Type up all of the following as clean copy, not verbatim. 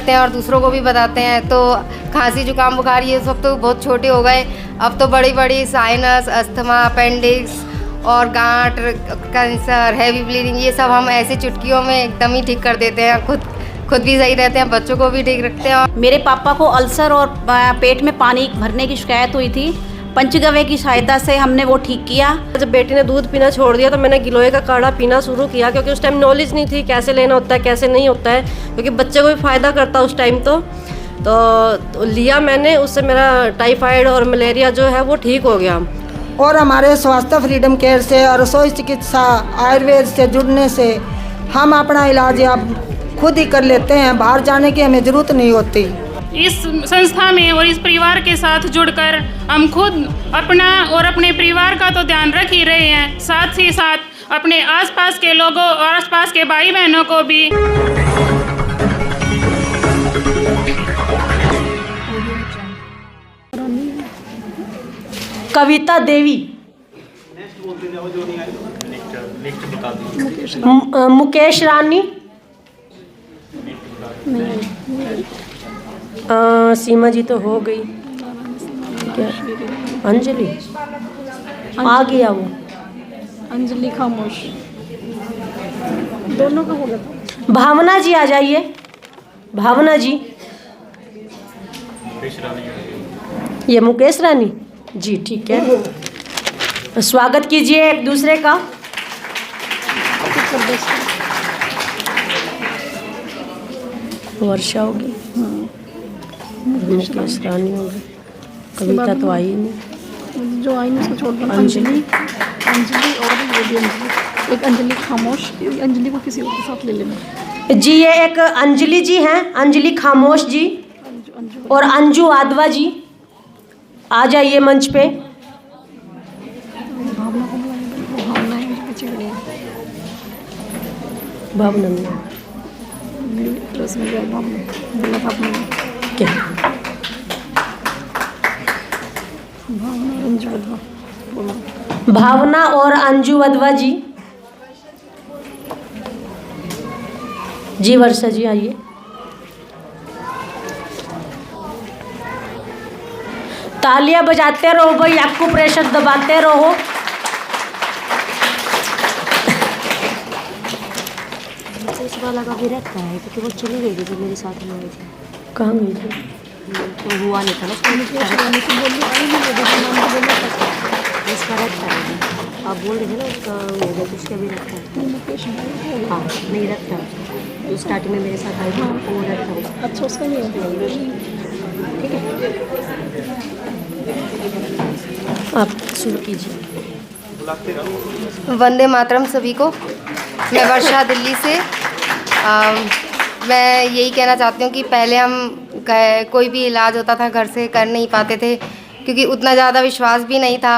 करते हैं और दूसरों को भी बताते हैं। तो खांसी जुकाम बुखार ये सब तो बहुत छोटे हो गए, अब तो बड़ी बड़ी साइनस, अस्थमा, अपेंडिक्स और गांठ, कैंसर, हैवी ब्लीडिंग ये सब हम ऐसी चुटकियों में एकदम ही ठीक कर देते हैं। खुद भी सही रहते हैं, बच्चों को भी ठीक रखते हैं। मेरे पापा को अल्सर और पेट में पानी भरने की शिकायत हुई थी। पंचगव्य की सहायता से हमने वो ठीक किया। जब बेटी ने दूध पीना छोड़ दिया तो मैंने गिलोय का काढ़ा पीना शुरू किया, क्योंकि उस टाइम नॉलेज नहीं थी कैसे लेना होता है कैसे नहीं होता है, क्योंकि बच्चे को भी फ़ायदा करता उस टाइम। तो लिया मैंने, उससे मेरा टाइफाइड और मलेरिया जो है वो ठीक हो गया। और हमारे स्वास्थ्य फ्रीडम केयर से और रसोई चिकित्सा आयुर्वेद से जुड़ने से हम अपना इलाज अब खुद ही कर लेते हैं, बाहर जाने की हमें ज़रूरत नहीं होती। इस संस्था में और इस परिवार के साथ जुड़कर हम खुद अपना और अपने परिवार का तो ध्यान रख ही रहे हैं, साथ ही साथ अपने आसपास के लोगों और आसपास के भाई बहनों को भी। कविता देवी, मुकेश रानी, सीमा जी तो हो गई, क्या अंजलि आ गया, वो अंजलि खामोश, दोनों का हो गया। भावना जी आ जाइए, भावना जी, ये मुकेश रानी जी, ठीक है। स्वागत कीजिए एक दूसरे का। वर्षा होगी, मुकेश रानी होगी, कविता तो आई नहीं, जो आई नहीं उसको छोड़ दो। अंजलि, अंजलि और ये भी अंजलि, एक अंजलि खामोश, अंजलि को किसी और के साथ ले लेना जी। ये एक अंजलि जी हैं, अंजलि खामोश जी और अंजू वाधवा जी, आ जाइए मंच पे। भावना को बुलाइए, भावना है मुझे पीछे खड़ी है। भावना में रस में गया, भावना बोला था आपने क्या? भावना अंजू वधवा बोला। भावना और अंजू वधवा जी, जी वर्षा जी आइए। तालियां बजाते रहो भाई, आपको प्रेशर दबाते रहो। उस वाला का भी रहता है, क्योंकि वो चली गई थी जो मेरे साथ में आई थी। कहाँ गई थी? तो हुआ नहीं था ना उसका रहता है। आप बोल रहे थे ना उसका उसका भी रहता है। हाँ नहीं रखता, जो स्टार्टिंग में मेरे साथ आई थी वो रहता है। अच्छा, उसका नहीं है, ठीक है, आप शुरू कीजिए। वंदे मातरम सभी को। मैं वर्षा दिल्ली से। मैं यही कहना चाहती हूँ कि पहले हम कोई भी इलाज होता था घर से कर नहीं पाते थे, क्योंकि उतना ज़्यादा विश्वास भी नहीं था,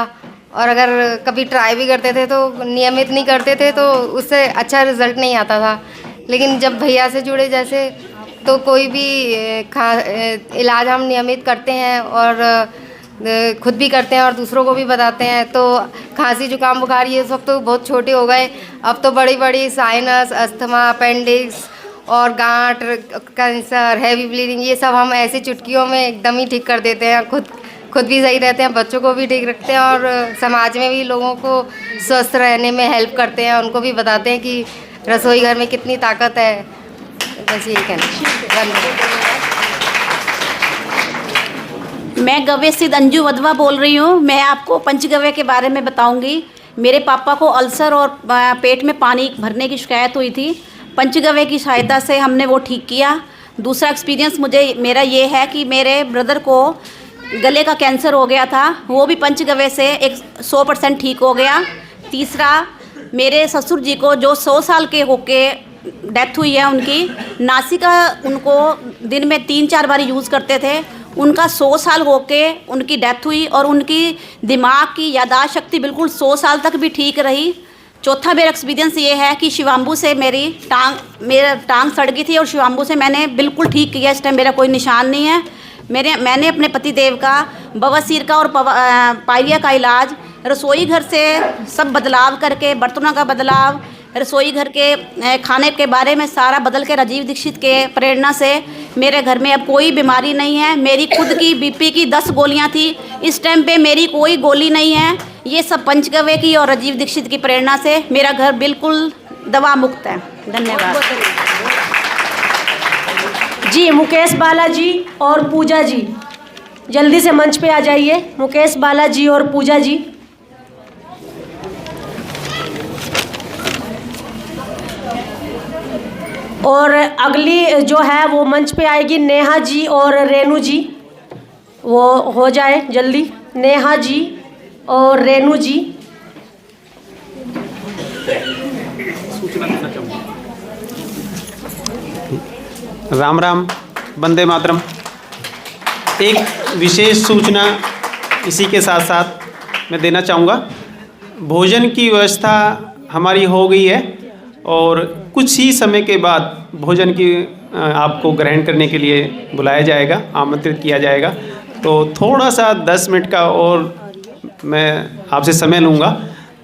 और अगर कभी ट्राई भी करते थे तो नियमित नहीं करते थे तो उससे अच्छा रिज़ल्ट नहीं आता था। लेकिन जब भैया से जुड़े जैसे, तो कोई भी इलाज हम नियमित करते हैं और खुद भी करते हैं और दूसरों को भी बताते हैं। तो खांसी जुकाम बुखार ये सब तो बहुत छोटे हो गए, अब तो बड़ी बड़ी साइनस, अस्थमा, अपेंडिक्स और गांठ, कैंसर, हैवी ब्लीडिंग ये सब हम ऐसी चुटकियों में एकदम ही ठीक कर देते हैं। खुद भी सही रहते हैं, बच्चों को भी ठीक रखते हैं और समाज में भी लोगों को स्वस्थ रहने में हेल्प करते हैं, उनको भी बताते हैं कि रसोई घर में कितनी ताकत है। बस यही कहना। मैं गव्य सिद्ध अंजू वधवा बोल रही हूँ। मैं आपको पंचगव्य के बारे में बताऊंगी। मेरे पापा को अल्सर और पेट में पानी भरने की शिकायत हुई थी। पंचगव्य की सहायता से हमने वो ठीक किया। दूसरा एक्सपीरियंस मेरा ये है कि मेरे ब्रदर को गले का कैंसर हो गया था, वो भी पंचगव्य से 100% ठीक हो गया। तीसरा, मेरे ससुर जी को जो 100 साल के होके डेथ हुई है उनकी, नासिका उनको दिन में 3-4 बार यूज़ करते थे, उनका 100 साल होके उनकी डेथ हुई और उनकी दिमाग की यादाश्त शक्ति बिल्कुल 100 साल तक भी ठीक रही। चौथा मेरा एक्सपीरियंस ये है कि शिवाम्बू से मेरी टांग सड़ गई थी और शिवाम्बू से मैंने बिल्कुल ठीक किया। इस टाइम मेरा कोई निशान नहीं है। मैंने अपने पति देव का बवासीर का और पायरिया का इलाज रसोई घर से सब बदलाव करके, बर्तनों का बदलाव, रसोई घर के खाने के बारे में सारा बदल के राजीव दीक्षित के प्रेरणा से मेरे घर में अब कोई बीमारी नहीं है। मेरी खुद की बीपी की 10 गोलियां थी, इस टाइम पे मेरी कोई गोली नहीं है। ये सब पंचगव्य की और राजीव दीक्षित की प्रेरणा से मेरा घर बिल्कुल दवा मुक्त है। धन्यवाद जी। मुकेश बालाजी और पूजा जी जल्दी से मंच पे आ जाइए। मुकेश बालाजी और पूजा जी। और अगली जो है वो मंच पे आएगी नेहा जी और रेनू जी। वो हो जाए जल्दी, नेहा जी और रेनू जी। राम राम, वंदे मातरम। एक विशेष सूचना इसी के साथ साथ मैं देना चाहूँगा। भोजन की व्यवस्था हमारी हो गई है और कुछ ही समय के बाद भोजन की आपको ग्रहण करने के लिए बुलाया जाएगा, आमंत्रित किया जाएगा। तो थोड़ा सा 10 मिनट का और मैं आपसे समय लूँगा।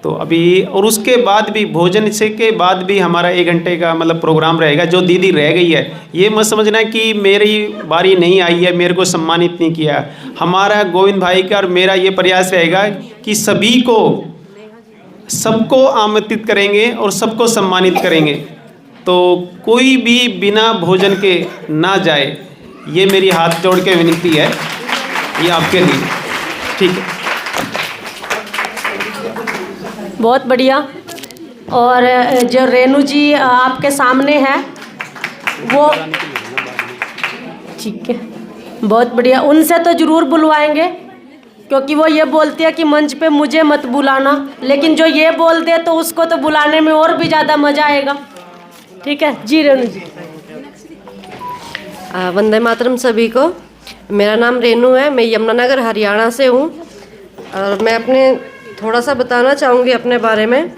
तो अभी और उसके बाद भी भोजन से के बाद भी हमारा 1 घंटे का मतलब प्रोग्राम रहेगा। जो दीदी रह गई है ये मत समझना कि मेरी बारी नहीं आई है, मेरे को सम्मानित नहीं किया। हमारा गोविंद भाई का और मेरा ये प्रयास रहेगा कि सभी को सबको आमंत्रित करेंगे और सबको सम्मानित करेंगे। तो कोई भी बिना भोजन के ना जाए, ये मेरी हाथ जोड़ के विनती है, ये आपके लिए। ठीक है, बहुत बढ़िया। और जो रेनू जी आपके सामने है वो, ठीक है, बहुत बढ़िया। उनसे तो ज़रूर बुलवाएंगे क्योंकि वो ये बोलती है कि मंच पे मुझे मत बुलाना, लेकिन जो ये बोल दे तो उसको तो बुलाने में और भी ज़्यादा मज़ा आएगा। ठीक है जी रेनू जी। वंदे मातरम सभी को। मेरा नाम रेनू है, मैं यमुनानगर हरियाणा से हूँ और मैं अपने थोड़ा सा बताना चाहूँगी अपने बारे में।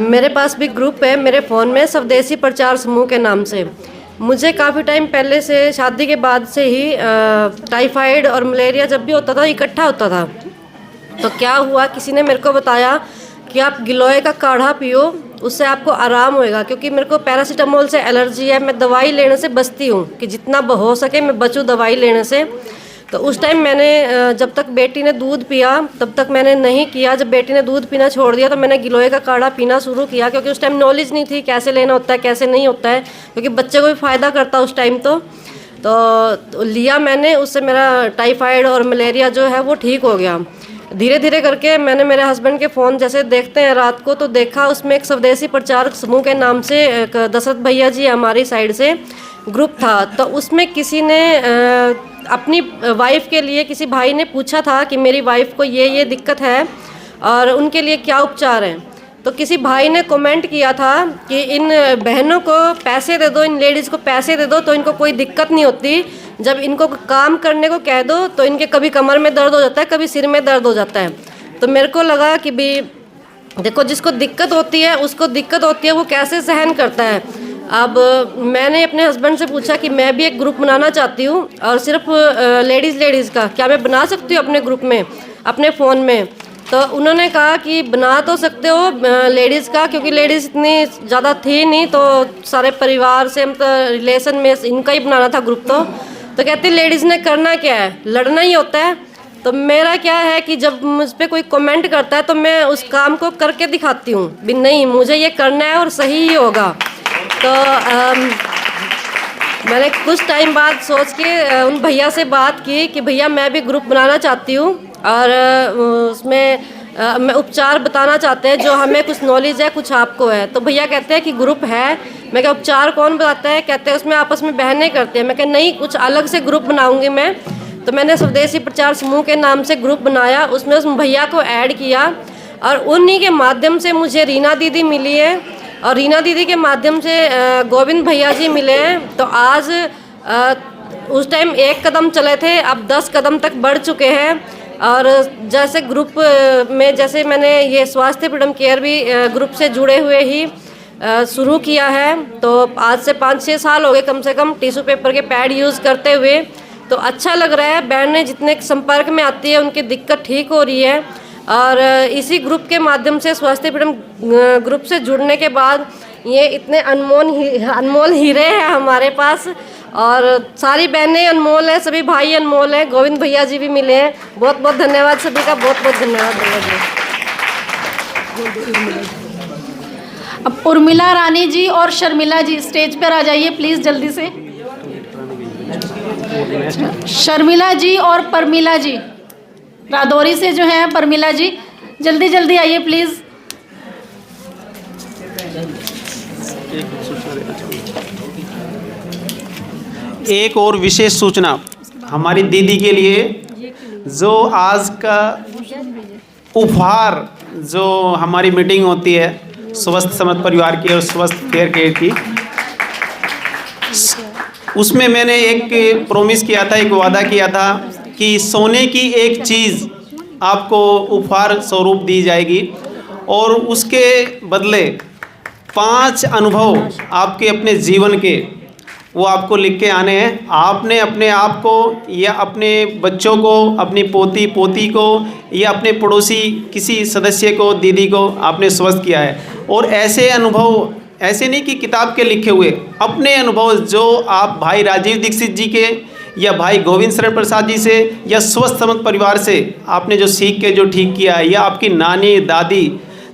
मेरे पास भी ग्रुप है मेरे फ़ोन में, स्वदेशी प्रचार समूह के नाम से। मुझे काफ़ी टाइम पहले से, शादी के बाद से ही टाइफाइड और मलेरिया जब भी होता था इकट्ठा होता था। तो क्या हुआ, किसी ने मेरे को बताया कि आप गिलोय का काढ़ा पियो, उससे आपको आराम होएगा। क्योंकि मेरे को पैरासीटामोल से एलर्जी है, मैं दवाई लेने से बचती हूँ कि जितना हो सके मैं बचूँ दवाई लेने से। तो उस टाइम मैंने, जब तक बेटी ने दूध पिया तब तक मैंने नहीं किया। जब बेटी ने दूध पीना छोड़ दिया तो मैंने गिलोय का काढ़ा पीना शुरू किया, क्योंकि उस टाइम नॉलेज नहीं थी कैसे लेना होता है कैसे नहीं होता है, क्योंकि बच्चे को भी फ़ायदा करता उस टाइम। तो लिया मैंने, उससे मेरा टाइफाइड और मलेरिया जो है वो ठीक हो गया। धीरे धीरे करके मैंने मेरे हस्बैंड के फ़ोन जैसे देखते हैं रात को, तो देखा उसमें एक स्वदेशी प्रचारक समूह के नाम से एक दशरथ भैया जी हमारी साइड से ग्रुप था। तो उसमें किसी ने अपनी वाइफ के लिए, किसी भाई ने पूछा था कि मेरी वाइफ को ये दिक्कत है और उनके लिए क्या उपचार हैं। तो किसी भाई ने कमेंट किया था कि इन बहनों को पैसे दे दो, इन लेडीज़ को पैसे दे दो तो इनको कोई दिक्कत नहीं होती। जब इनको काम करने को कह दो तो इनके कभी कमर में दर्द हो जाता है, कभी सिर में दर्द हो जाता है। तो मेरे को लगा कि भी देखो, जिसको दिक्कत होती है उसको दिक्कत होती है, वो कैसे सहन करता है। अब मैंने अपने हस्बैंड से पूछा कि मैं भी एक ग्रुप बनाना चाहती हूँ और सिर्फ लेडीज़ का, क्या मैं बना सकती हूँ अपने ग्रुप में, अपने फ़ोन में। तो उन्होंने कहा कि बना तो सकते हो लेडीज़ का, क्योंकि लेडीज़ इतनी ज़्यादा थी नहीं, तो सारे परिवार से हम तो रिलेशन में इनका ही बनाना था ग्रुप। तो कहती लेडीज़ ने करना क्या है, लड़ना ही होता है। तो मेरा क्या है कि जब मुझ पर कोई कमेंट करता है तो मैं उस काम को करके दिखाती हूँ भी नहीं, मुझे ये करना है और सही ही होगा। तो मैंने कुछ टाइम बाद सोच के उन भैया से बात की कि भैया मैं भी ग्रुप बनाना चाहती हूँ और उसमें मैं उपचार बताना चाहते हैं, जो हमें कुछ नॉलेज है कुछ आपको है। तो भैया कहते हैं कि ग्रुप है। मैं क्या उपचार कौन बताता है, कहते हैं उसमें आपस में बहनें करते हैं। मैं क्या नहीं, कुछ अलग से ग्रुप बनाऊंगी मैं। तो मैंने स्वदेशी प्रचार समूह के नाम से ग्रुप बनाया, उसमें उस भैया को ऐड किया और उन्हीं के माध्यम से मुझे रीना दीदी मिली है और रीना दीदी के माध्यम से गोविंद भैया जी मिले हैं। तो आज उस टाइम 1 कदम चले थे, अब 10 कदम तक बढ़ चुके हैं। और जैसे ग्रुप में, जैसे मैंने ये स्वास्थ्य फ्रीडम केयर भी ग्रुप से जुड़े हुए ही शुरू किया है, तो आज से 5-6 साल हो गए कम से कम टिश्यू पेपर के पैड यूज़ करते हुए। तो अच्छा लग रहा है, बहनें जितने संपर्क में आती है उनकी दिक्कत ठीक हो रही है। और इसी ग्रुप के माध्यम से स्वास्थ्य फ्रीडम ग्रुप से जुड़ने के बाद ये इतने अनमोल हीरे हैं हमारे पास, और सारी बहनें अनमोल हैं, सभी भाई अनमोल हैं, गोविंद भैया जी भी मिले हैं। बहुत बहुत धन्यवाद सभी का, बहुत बहुत धन्यवाद भैया जी। अब उर्मिला रानी जी और शर्मिला जी स्टेज पर आ जाइए प्लीज़ जल्दी से। शर्मिला जी और परमिला जी रादौरी से जो हैं, परमिला जी जल्दी जल्दी आइए प्लीज़। एक और विशेष सूचना हमारी दीदी के लिए, जो आज का उपहार जो हमारी मीटिंग होती है स्वस्थ समर्थ परिवार की और स्वस्थ फेयर केयर की, उसमें मैंने एक प्रॉमिस किया था, एक वादा किया था कि सोने की एक चीज़ आपको उपहार स्वरूप दी जाएगी, और उसके बदले 5 अनुभव आपके अपने जीवन के वो आपको लिख के आने हैं। आपने अपने आप को या अपने बच्चों को, अपनी पोती पोती को या अपने पड़ोसी किसी सदस्य को, दीदी को आपने स्वस्थ किया है। और ऐसे अनुभव, ऐसे नहीं कि किताब के लिखे हुए, अपने अनुभव जो आप भाई राजीव दीक्षित जी के या भाई गोविंद शरण प्रसाद जी से या स्वस्थ समर्थ परिवार से आपने जो सीख के जो ठीक किया है, या आपकी नानी दादी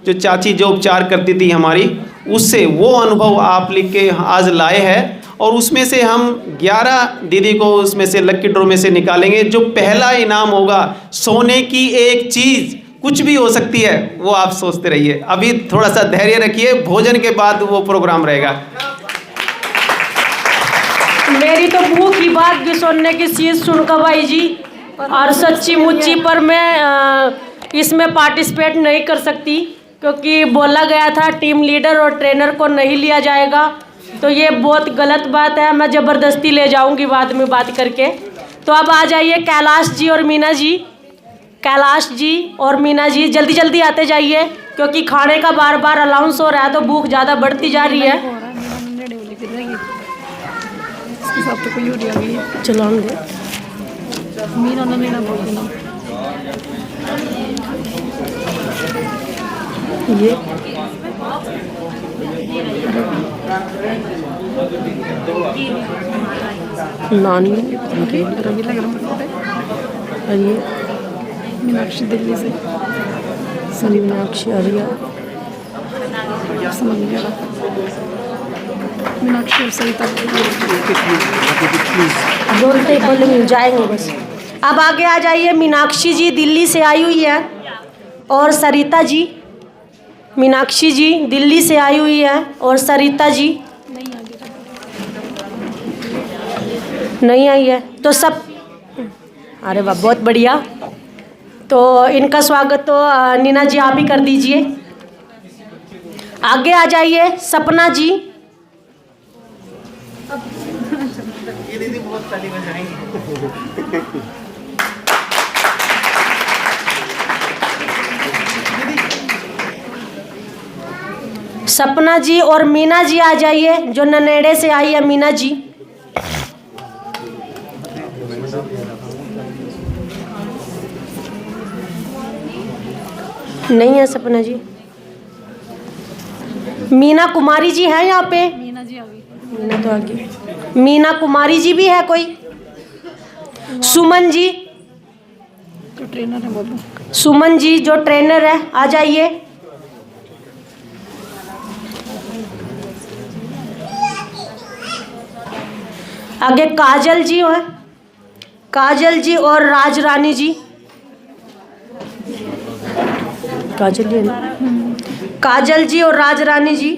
जो चाची जो उपचार करती थी हमारी, उससे वो अनुभव आप लिख के आज लाए हैं। और उसमें से हम 11 दीदी को उसमें से लकी ड्रॉ में से निकालेंगे। जो पहला इनाम होगा, सोने की एक चीज़, कुछ भी हो सकती है, वो आप सोचते रहिए। अभी थोड़ा सा धैर्य रखिए, भोजन के बाद वो प्रोग्राम रहेगा। मेरी तो भूख की बात भी सुनने की चीज़ सुनकर भाई जी, और सच्ची मुच्ची पर मैं इसमें पार्टिसिपेट नहीं कर सकती, क्योंकि बोला गया था टीम लीडर और ट्रेनर को नहीं लिया जाएगा। तो ये बहुत गलत बात है, मैं ज़बरदस्ती ले जाऊंगी बाद में बात करके। तो अब आ जाइए कैलाश जी और मीना जी। कैलाश जी और मीना जी जल्दी जल्दी आते जाइए, क्योंकि खाने का बार बार अलाउंस हो रहा है, तो भूख ज़्यादा बढ़ती जा रही है। इसके साथ तो कोई और आ गई है। चलो हम दे मीना ना लेना बोल देना। ये नानी रवि लग रहा और ये मीनाक्षी दिल्ली से। मीनाक्षी अरिया, समझ नहीं आ रहा। मीनाक्षी और सरिता बोलते बोले मिल जाएंगे बस। अब आगे आ जाइए। मीनाक्षी जी दिल्ली से आई हुई है, और सरिता जी। मीनाक्षी जी दिल्ली से आई हुई है, और सरिता जी नहीं आई है। तो सब, अरे वाह बहुत बढ़िया। तो इनका स्वागत तो नीना जी आप ही कर दीजिए। आगे आ जाइए सपना जी। सपना जी और मीना जी आ जाइए, जो ननेड़े से आई है मीना जी। नहीं है सपना जी। मीना कुमारी जी है यहाँ पे? मीना जी आ गई। मीना तो आ गई। मीना कुमारी जी भी है कोई? सुमन जी, तो ट्रेनर है बोलो। सुमन जी जो ट्रेनर है आ जाइए। आगे काजल जी है, काजल जी और राज रानी जी। काजल जी है ना? काजल जी और राज रानी जी।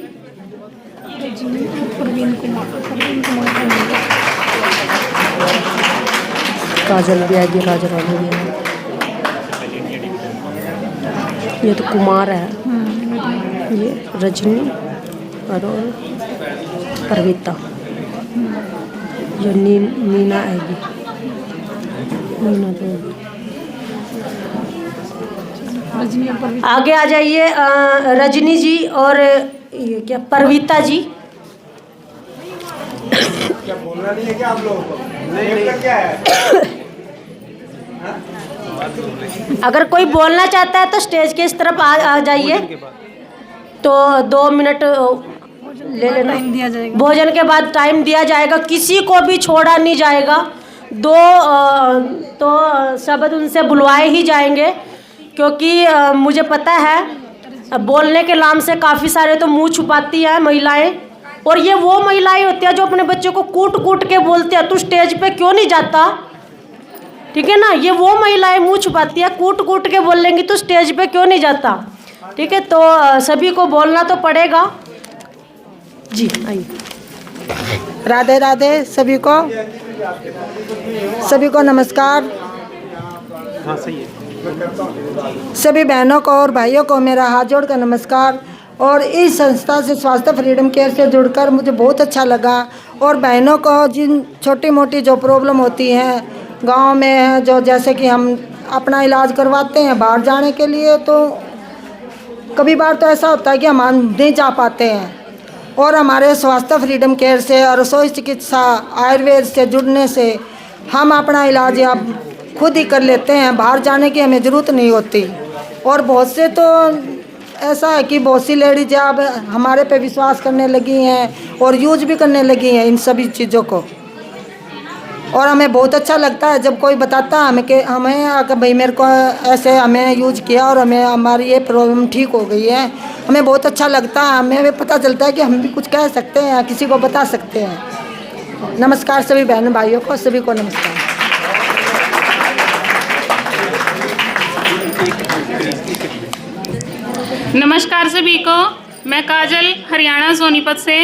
परवीन कुमार काजल भी आएगी, राज रानी भी है। ये तो कुमार है, ये रजनी और परविता। ये नीना आएगी। नीना तो रजनी और परवीन। आगे आ जाइए रजनी जी और ये क्या परविता जी। क्या बोलना नहीं है क्या आप लोगों को? नहीं क्या है? अगर कोई बोलना चाहता है तो स्टेज के इस तरफ आ जाइए, तो 2 मिनट ले लेना। भोजन के बाद टाइम दिया जाएगा, किसी को भी छोड़ा नहीं जाएगा। तो शब्द उनसे बुलवाए ही जाएंगे, क्योंकि मुझे पता है बोलने के नाम से काफ़ी सारे तो मुंह छुपाती हैं महिलाएं, और ये वो महिलाएं होती हैं जो अपने बच्चों को कूट कूट के बोलती है तू स्टेज पे क्यों नहीं जाता, ठीक है ना। ये वो महिलाएं मुंह छुपाती है, कूट कूट के बोल लेंगी तो स्टेज पे क्यों नहीं जाता, ठीक है। तो सभी को बोलना तो पड़ेगा जी। आइए। राधे राधे सभी को नमस्कार। हाँ सही है। सभी बहनों को और भाइयों को मेरा हाथ जोड़कर नमस्कार। और इस संस्था से स्वास्थ्य फ्रीडम केयर से जुड़कर मुझे बहुत अच्छा लगा। और बहनों को जिन छोटी मोटी जो प्रॉब्लम होती हैं गांव में है, जो जैसे कि हम अपना इलाज करवाते हैं बाहर जाने के लिए, तो कभी बार तो ऐसा होता है कि हम नहीं जा पाते हैं, और हमारे स्वास्थ्य फ्रीडम केयर से और रसोई चिकित्सा आयुर्वेद से जुड़ने से हम अपना इलाज अब खुद ही कर लेते हैं, बाहर जाने की हमें ज़रूरत नहीं होती। और बहुत से तो ऐसा है कि बहुत सी लेडीज अब हमारे पे विश्वास करने लगी हैं और यूज भी करने लगी हैं इन सभी चीज़ों को। और हमें बहुत अच्छा लगता है जब कोई बताता है हमें कि अगर भाई मेरे को ऐसे हमें यूज किया और हमें हमारी ये प्रॉब्लम ठीक हो गई है, हमें बहुत अच्छा लगता है। हमें पता चलता है कि हम भी कुछ कह सकते हैं, किसी को बता सकते हैं। नमस्कार सभी बहन भाइयों को, सभी को नमस्कार। नमस्कार सभी को, मैं काजल हरियाणा सोनीपत से।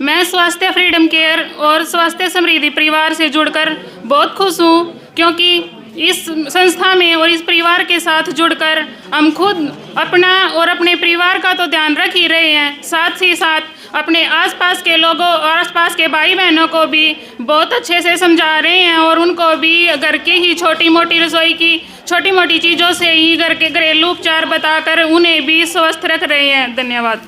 मैं स्वास्थ्य फ्रीडम केयर और स्वास्थ्य समृद्धि परिवार से जुड़कर बहुत खुश हूँ, क्योंकि इस संस्था में और इस परिवार के साथ जुड़कर हम खुद अपना और अपने परिवार का तो ध्यान रख ही रहे हैं, साथ ही साथ अपने आसपास के लोगों और आसपास के भाई बहनों को भी बहुत अच्छे से समझा रहे हैं, और उनको भी घर की ही छोटी मोटी रसोई की छोटी मोटी चीज़ों से ही घर के घरेलू उपचार बताकर उन्हें भी स्वस्थ रख रहे हैं। धन्यवाद।